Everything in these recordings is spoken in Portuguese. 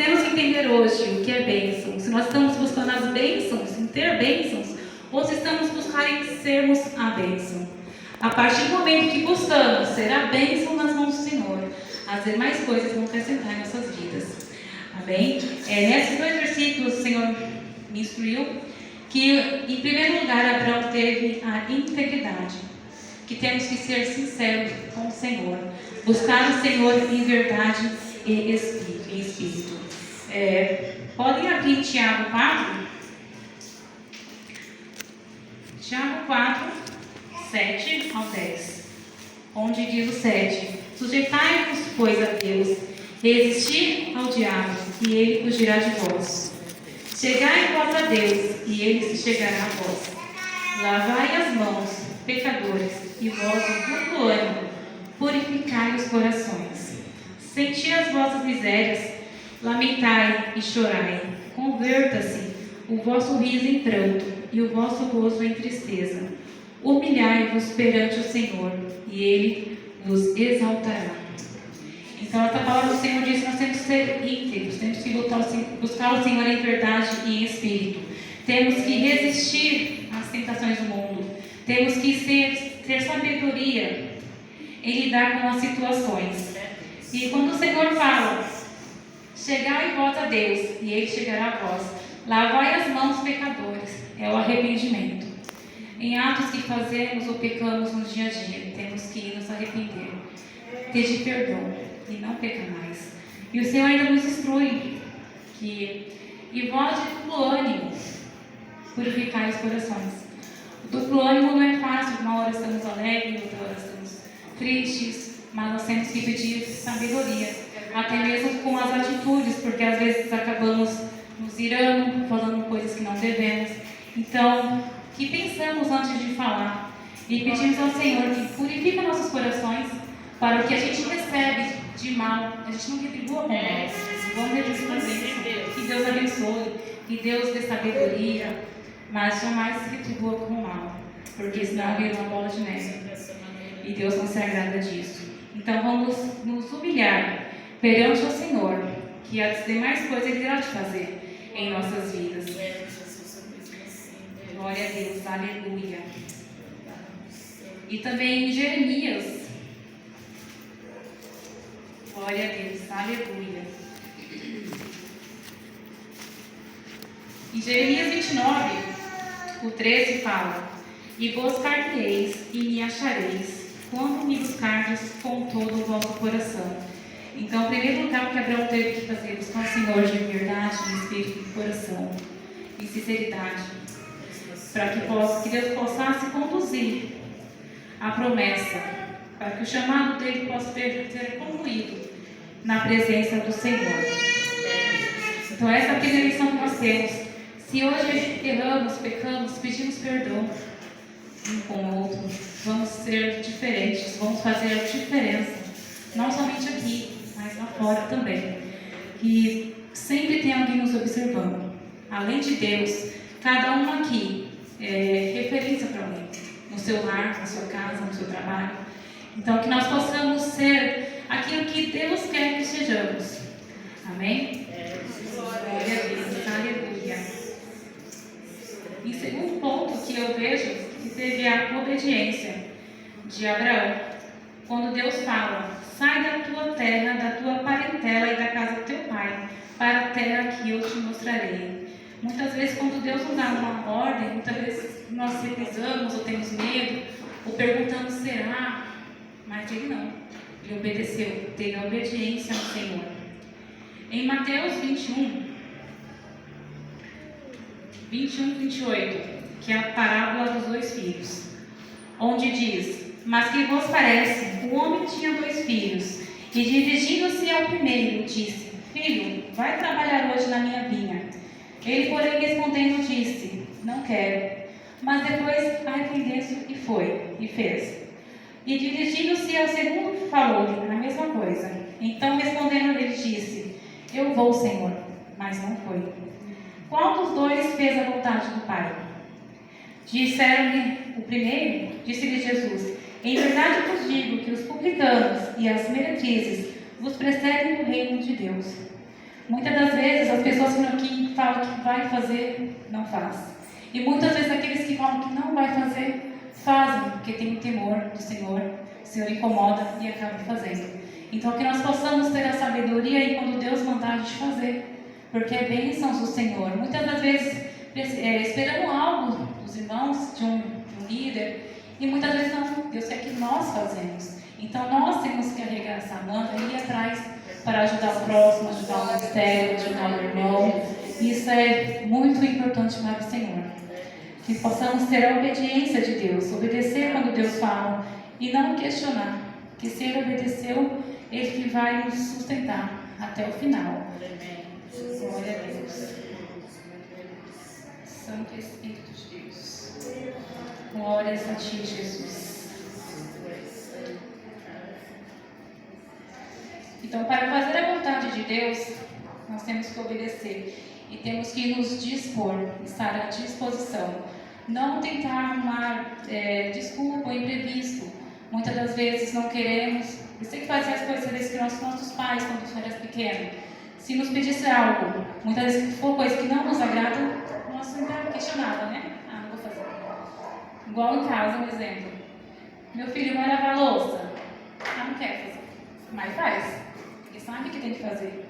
temos que entender hoje o que é bênção. Se nós estamos buscando as bênçãos, em ter bênçãos, ou se estamos buscando em sermos a bênção. A partir do momento que buscamos ser a bênção nas mãos do Senhor, as demais coisas vão acrescentar em nossas vidas. Amém? Nesses 2 versículos, o Senhor me instruiu que, em primeiro lugar, Abraão teve a integridade, que temos que ser sinceros com o Senhor, buscar o Senhor em verdade e espírito. Podem abrir em Tiago 4? Tiago 4, 7 ao 10, onde diz o 7: Sujeitai-vos, pois, a Deus, resistir ao diabo, e ele fugirá de vós. Chegai vós a Deus, e ele se chegará a vós. Lavai as mãos, pecadores, e vós de duplo ânimo, purificai os corações. Senti as vossas misérias, lamentai e chorai. Converta-se o vosso riso em pranto, e o vosso gozo em tristeza. Humilhai-vos perante o Senhor, e ele vos exaltará. Então, essa palavra do Senhor diz que nós temos que ser íntegros, temos que buscar o Senhor em verdade e em espírito. Temos que resistir às tentações do mundo. Temos que ter sabedoria em lidar com as situações. E quando o Senhor fala, chegai vós a Deus, e ele chegará a vós. Lavai as mãos, pecadores, é o arrependimento. Em atos que fazemos ou pecamos no dia a dia, temos que nos arrepender, pedir perdão e não pecar mais. E o Senhor ainda nos instrui que, e vós de duplo ânimo, purificai os corações. O duplo ânimo não é fácil, uma hora estamos alegres, outra hora estamos tristes, mas nós temos que pedir sabedoria, até mesmo com as atitudes, porque às vezes acabamos nos irando, falando coisas que não devemos. Então, que pensamos antes de falar e pedimos ao Senhor que purifique nossos corações, para o que a gente recebe de mal, a gente não retribua com mal. Vamos retribuir com bênção. Que Deus abençoe, que Deus dê sabedoria, mas jamais retribua com mal, porque senão vira uma bola de neve. E Deus não se agrada disso. Então vamos nos humilhar perante o Senhor, que as demais coisas Ele irá te fazer em nossas vidas. Glória a Deus, aleluia. E também em Jeremias. Glória a Deus, aleluia. Em Jeremias 29, o 13 fala: E buscar-me-eis e me achareis, quando me buscardes com todo o vosso coração. Então, em primeiro lugar, o que Abraão teve que fazer, buscar o Senhor de verdade, de espírito e de coração, em sinceridade, para que Deus possa conduzir a promessa, para que o chamado dele possa ser concluído na presença do Senhor. Então, essa é a primeira lição que nós temos. Se hoje erramos, pecamos, pedimos perdão um com o outro, vamos ser diferentes, vamos fazer a diferença, não somente aqui, mas lá fora também. E sempre tem alguém nos observando. Além de Deus, cada um aqui é referência para alguém, no seu lar, na sua casa, no seu trabalho. Então, que nós possamos ser aquilo que Deus quer que sejamos. Amém? Glória a Deus, aleluia. Em segundo ponto que eu vejo, que teve a obediência de Abraão. Quando Deus fala: sai da tua terra, da tua parentela e da casa do teu pai, para a terra que eu te mostrarei. Muitas vezes, quando Deus nos dá uma ordem, muitas vezes nós recusamos, ou temos medo, ou perguntamos: será? Mas ele não. Ele obedeceu, teve a obediência ao Senhor. Em Mateus 21, 28, que é a parábola dos 2 filhos, onde diz: mas que vos parece? O homem tinha 2 filhos, e dirigindo-se ao primeiro, disse: filho, vai trabalhar hoje na minha vinha. Ele, porém, respondendo, disse: não quero. Mas depois arrependeu-se e foi, e fez. E dirigindo-se ao segundo, falou-lhe a mesma coisa. Então, respondendo, ele disse: eu vou, Senhor. Mas não foi. Qual dos 2 fez a vontade do Pai? Disseram-lhe o primeiro. Disse-lhe Jesus: em verdade vos digo que os publicanos e as meretrizes vos precedem no reino de Deus. Muitas das que vai fazer, não faz. E muitas vezes aqueles que falam que não vai fazer, fazem, porque tem o temor do Senhor. O Senhor incomoda e acaba fazendo. Então que nós possamos ter a sabedoria aí quando Deus mandar a gente fazer, porque é bênção do Senhor. Muitas das vezes esperamos algo dos irmãos, de um líder, e muitas vezes não. Deus quer que nós fazemos. Então nós temos que carregar essa manta e ir atrás para ajudar o próximo, ajudar o ministério, ajudar o irmão. Isso é muito importante para o Senhor. Que possamos ter a obediência de Deus, obedecer quando Deus fala e não questionar. Que se Ele obedeceu, Ele que vai nos sustentar até o final. Glória a Deus. Santo Espírito de Deus. Glórias a Ti, Jesus. Então, para fazer a vontade de Deus, nós temos que obedecer. E temos que nos dispor, estar à disposição. Não tentar arrumar desculpa ou imprevisto. Muitas das vezes não queremos. Eu sei que fazia as coisas que nossos pais, quando eram pequenos. Se nos pedisse algo, muitas vezes se for coisa que não nos agrada, nós ainda questionava, né? Não vou fazer. Igual em casa, um exemplo. Meu filho vai lavar a louça. Não quer fazer. Mas faz. Porque sabe o que tem que fazer.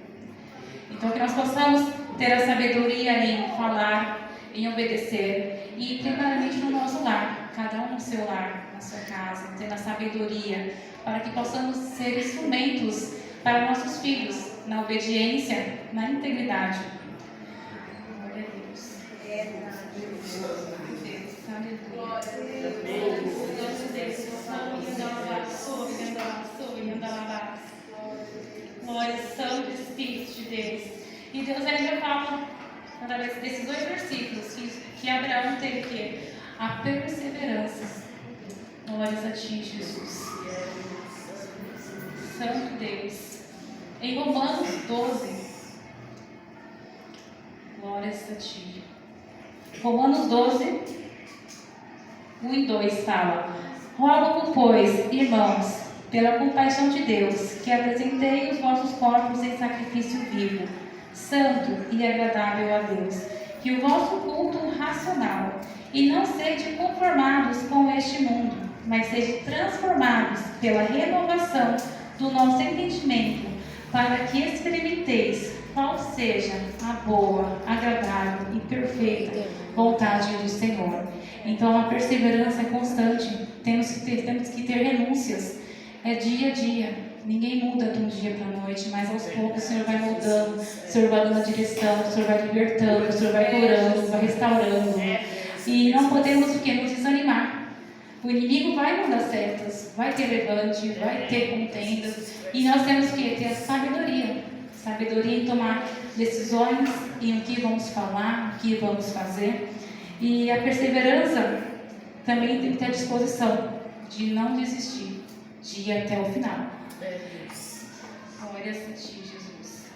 Então, que nós possamos ter a sabedoria em falar, em obedecer. E, primeiramente, no nosso lar. Cada um no seu lar, na sua casa. Tendo a sabedoria. Para que possamos ser instrumentos para nossos filhos. Na obediência, na integridade. Glória a Deus. Glória, Santo Espírito de Deus. E Deus ainda fala, através desses 2 versículos, que Abraão teve que a perseverança. Glórias a Ti, Jesus. Santo Deus. Em Romanos 12, glórias a Ti. Romanos 12, 1 e 2 fala: Rogo, pois, irmãos, pela compaixão de Deus, que apresentei os vossos corpos em sacrifício vivo, santo e agradável a Deus, que o vosso culto racional, e não sede conformados com este mundo, mas sede transformados pela renovação do nosso entendimento, para que experimenteis qual seja a boa, agradável e perfeita vontade do Senhor. Então a perseverança é constante, temos que ter renúncias, é dia a dia, ninguém muda de um dia para a noite, mas aos poucos o Senhor vai mudando, o Senhor vai dando a direção, o Senhor vai libertando, o Senhor vai curando, vai restaurando, e não podemos nos desanimar. O inimigo vai mandar setas, vai ter levante, vai ter contendas, e nós temos que ter a sabedoria em tomar decisões, em o que vamos falar, o que vamos fazer. E a perseverança também tem que ter a disposição de não desistir, de ir até o final. Glória a Ti, Jesus.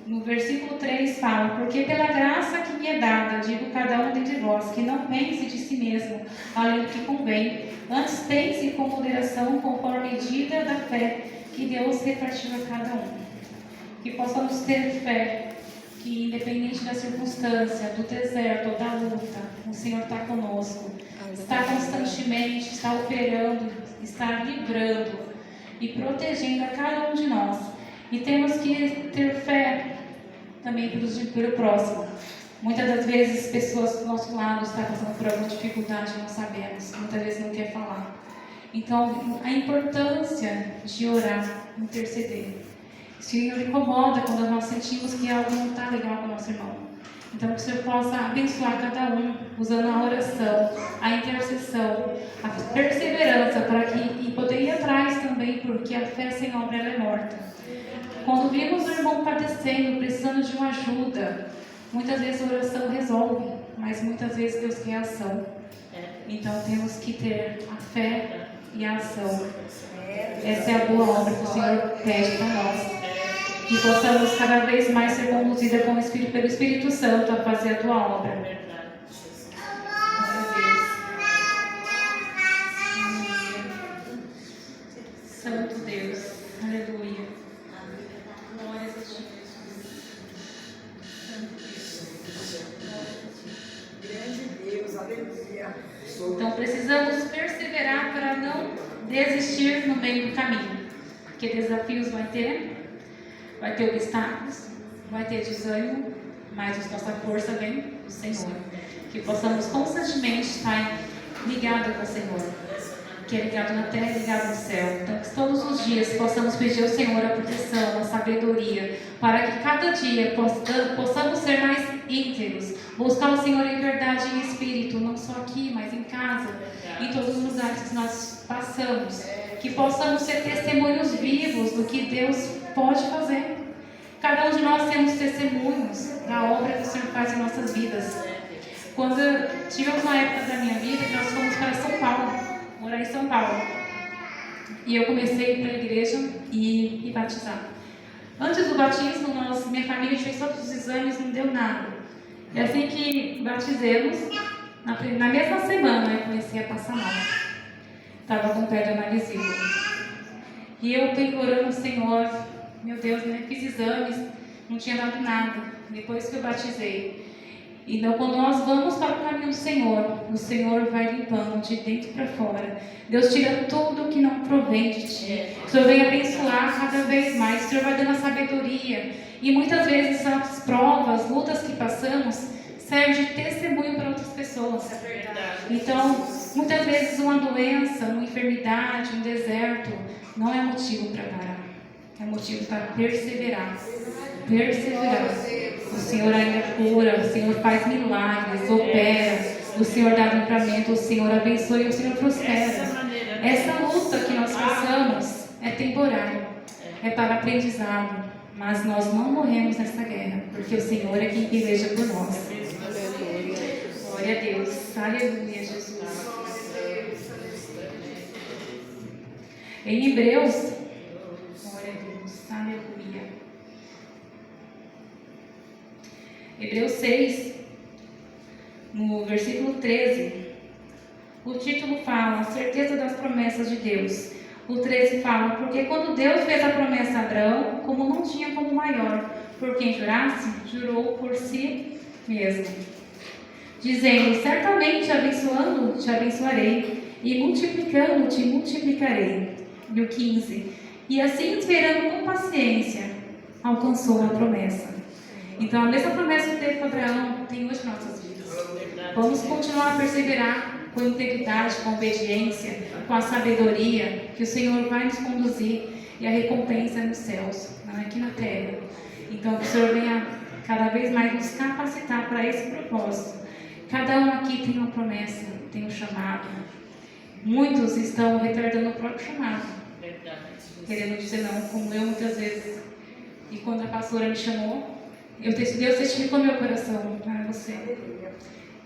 No versículo 3 fala: Porque pela graça que me é dada, digo cada um dentre vós, que não pense de si mesmo, além do que convém, antes pense com moderação, conforme a medida da fé que Deus repartiu a cada um. Que possamos ter fé, que independente da circunstância, do deserto ou da luta, o Senhor está conosco, está constantemente, está operando, está livrando e protegendo a cada um de nós. E temos que ter fé também pelo próximo. Muitas das vezes, pessoas do nosso lado estão passando por alguma dificuldade, não sabemos, muitas vezes não quer falar. Então, a importância de orar, interceder. O Senhor incomoda quando nós sentimos que algo não está legal com o nosso irmão. Então, que o Senhor possa abençoar cada um, usando a oração, a intercessão, a perseverança, para que, e poder ir atrás também, porque a fé sem obra ela é morta. Quando vimos o irmão padecendo, precisando de uma ajuda, muitas vezes a oração resolve, mas muitas vezes Deus quer ação. Então temos que ter a fé e a ação. Essa é a boa obra que o Senhor pede para nós. Que possamos cada vez mais ser conduzidos pelo Espírito Santo a fazer a tua obra. Santo Deus, aleluia. desistir no meio do caminho. Porque desafios vai ter obstáculos, vai ter desânimo, mas a nossa força vem do Senhor. Que possamos constantemente estar ligados com o Senhor, que é ligado na terra e ligado no céu. Então, que todos os dias possamos pedir ao Senhor a proteção, a sabedoria, para que cada dia possamos ser mais íntegros, buscar o Senhor em verdade e em espírito, não só aqui, mas em casa, em todos os lugares que nós passamos. Que possamos ser testemunhos vivos do que Deus pode fazer. Cada um de nós temos testemunhos da obra que o Senhor faz em nossas vidas. Quando tivemos uma época da minha vida que nós fomos para São Paulo, morar em São Paulo, e eu comecei a ir para a igreja e batizar. Antes do batismo, minha família fez todos os exames, não deu nada. E assim que batizemos, na mesma semana eu comecei a passar mal. Estava com pedra na vesícula. E eu orando ao Senhor, meu Deus, né? Fiz exames, não tinha dado nada. Depois que eu batizei. Então, quando nós vamos para o caminho do Senhor, o Senhor vai limpando de dentro para fora. Deus tira tudo que não provém de ti. O Senhor vem abençoar cada vez mais. O Senhor vai dando a sabedoria. E muitas vezes as provas, lutas que passamos, servem de testemunho para outras pessoas. É verdade. Então, muitas vezes uma doença, uma enfermidade, um deserto, não é motivo para parar. É motivo para perseverar. Perseverar. O Senhor ainda cura, o Senhor faz milagres, opera, o Senhor dá livramento, o Senhor abençoa e o Senhor prospera. Essa luta que nós passamos é temporária, é para aprendizado, mas nós não morremos nessa guerra, porque o Senhor é quem peleja por nós. Glória a Deus, aleluia, Jesus. Em Hebreus, glória a Deus, aleluia. Hebreus 6, no versículo 13, o título fala, a certeza das promessas de Deus. O 13 fala, porque quando Deus fez a promessa a Abraão, como não tinha como maior, por quem jurasse, jurou por si mesmo, dizendo, certamente abençoando te abençoarei, e multiplicando te multiplicarei. E o 15, e assim esperando com paciência, alcançou a promessa. Então, a mesma promessa que teve com Abraão tem hoje em nossas vidas. Vamos continuar a perseverar com integridade, com obediência, com a sabedoria, que o Senhor vai nos conduzir e a recompensa é nos céus, não é aqui na terra. Então, que o Senhor venha cada vez mais nos capacitar para esse propósito. Cada um aqui tem uma promessa, tem um chamado. Muitos estão retardando o próprio chamado, querendo dizer não, como eu muitas vezes. E quando a pastora me chamou, Deus testificou no meu coração, você.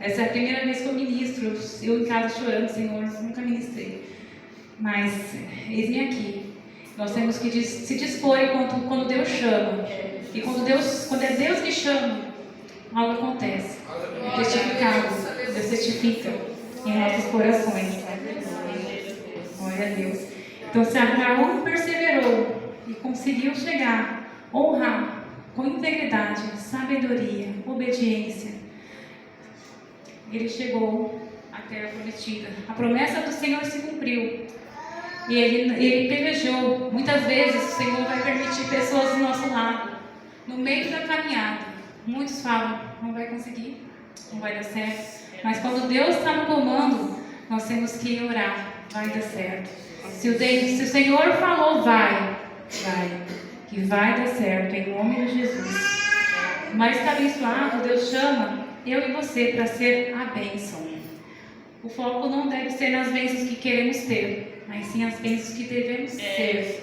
Essa é a primeira vez que eu ministro, eu em casa chorando, Senhor, nunca ministrei. Mas, eis-me aqui. Nós temos que se dispor quando Deus chama. E quando é Deus que chama, algo acontece. É testificado, Deus testifica em nossos corações. Glória a Deus. Então, se Abraão perseverou e conseguiu chegar, honrar, com integridade, sabedoria, obediência, ele chegou à terra prometida. A promessa do Senhor se cumpriu. E ele pelejou. Muitas vezes o Senhor vai permitir pessoas do nosso lado, no meio da caminhada. Muitos falam, não vai conseguir, não vai dar certo. Mas quando Deus está no comando, nós temos que orar, vai dar certo. Se o Senhor falou, vai. Que vai dar certo, em nome de Jesus. Mas está abençoado, Deus chama eu e você para ser a bênção. O foco não deve ser nas bênçãos que queremos ter, mas sim as bênçãos que devemos ser.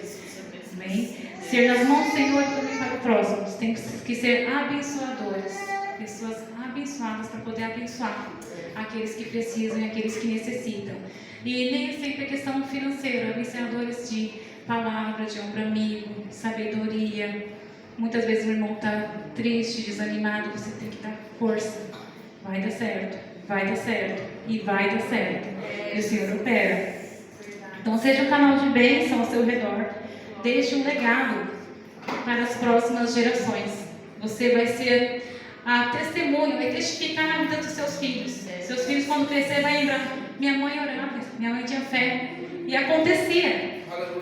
Amém? Ser nas mãos do Senhor e também para o próximo. Temos que ser abençoadores. Pessoas abençoadas para poder abençoar aqueles que precisam e aqueles que necessitam. E nem é sempre a questão financeira, abençoadores de palavra, de ombro amigo, sabedoria. Muitas vezes o irmão está triste, desanimado, você tem que dar força. Vai dar certo, vai dar certo e vai dar certo. E o Senhor opera. Então seja um canal de bênção ao seu redor. Deixe um legado para as próximas gerações. Você vai ser a testemunha, vai testificar na vida dos seus filhos. Seus filhos, quando crescer, vão lembrar: minha mãe orava, minha mãe tinha fé, E acontecia.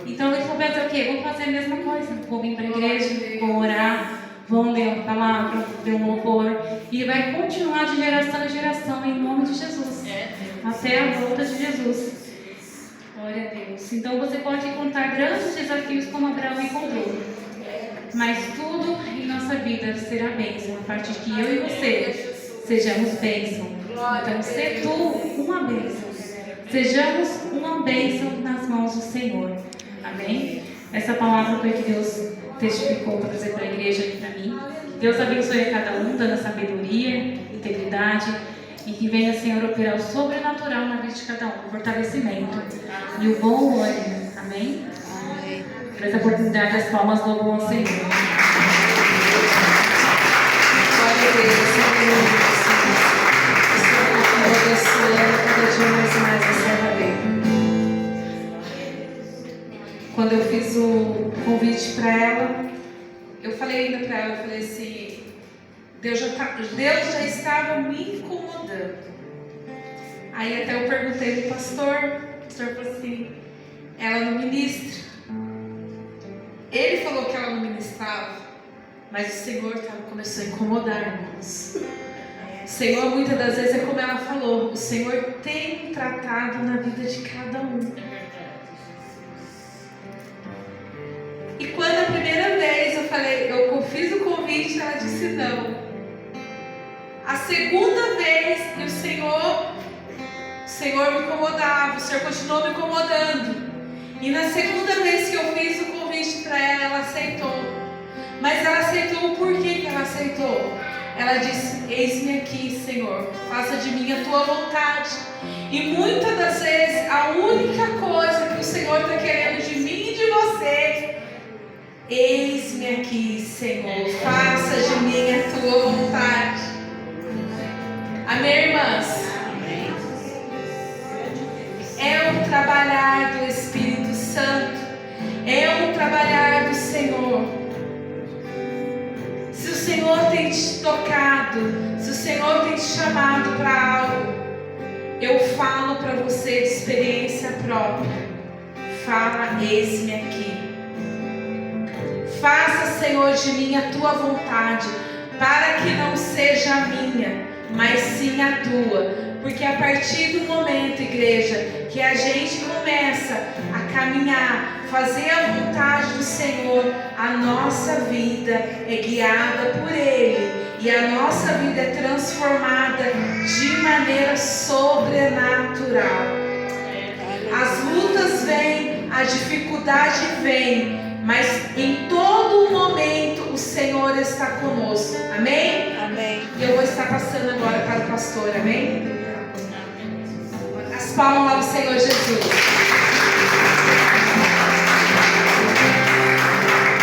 Então eles vão fazer o quê? Vão fazer a mesma coisa. Vão vir para a igreja, vão orar, vão ler a palavra, ler um louvor. E vai continuar de geração em geração, em nome de Jesus. Até a volta de Jesus. Glória a Deus. Então você pode encontrar grandes desafios como Abraão encontrou. Mas tudo em nossa vida será bênção. A partir de que eu e você sejamos bênção. Então, ser tu uma bênção. Sejamos uma bênção nas mãos do Senhor. Amém? Essa palavra foi que Deus testificou para trazer para a igreja e para mim. Deus abençoe a cada um, dando sabedoria, integridade. E que venha, Senhor, operar o sobrenatural na vida de cada um. O fortalecimento e o bom ânimo. Amém? Por essa oportunidade, as palmas louvam ao Senhor. Glória a Deus. Cada dia mais a serva dele. Quando eu fiz o convite para ela, eu falei ainda para ela, eu falei assim, Deus já estava me incomodando. Aí até eu perguntei pro pastor, o pastor falou assim, ela não ministra. Ele falou que ela não ministrava, mas o Senhor começou a incomodar, irmãos. O Senhor, muitas das vezes, é como ela falou, o Senhor tem tratado na vida de cada um. E quando a primeira vez eu fiz o convite, ela disse não. A segunda vez que o Senhor me incomodava, o Senhor continuou me incomodando. E na segunda vez que eu fiz o convite para ela, ela aceitou. Mas ela aceitou o porquê que ela aceitou. Ela disse, eis-me aqui, Senhor, faça de mim a tua vontade. E muitas das vezes, a única coisa que o Senhor está querendo de mim e de você, eis-me aqui, Senhor, faça de mim a tua vontade. Amém, irmãs? É o trabalhar do Espírito Santo, é o trabalhar do Senhor. Se o Senhor tem te tocado, se o Senhor tem te chamado para algo, eu falo para você de experiência própria. Fala, eis-me aqui. Faça, Senhor, de mim a tua vontade, para que não seja a minha, mas sim a tua. Porque a partir do momento, igreja, que a gente começa a caminhar, fazer a vontade do Senhor, a nossa vida é guiada por Ele. E a nossa vida é transformada de maneira sobrenatural. As lutas vêm, a dificuldade vem, mas em todo momento o Senhor está conosco. Amém? Amém. E eu vou estar passando agora para o pastor. Amém? As palmas ao Senhor Jesus.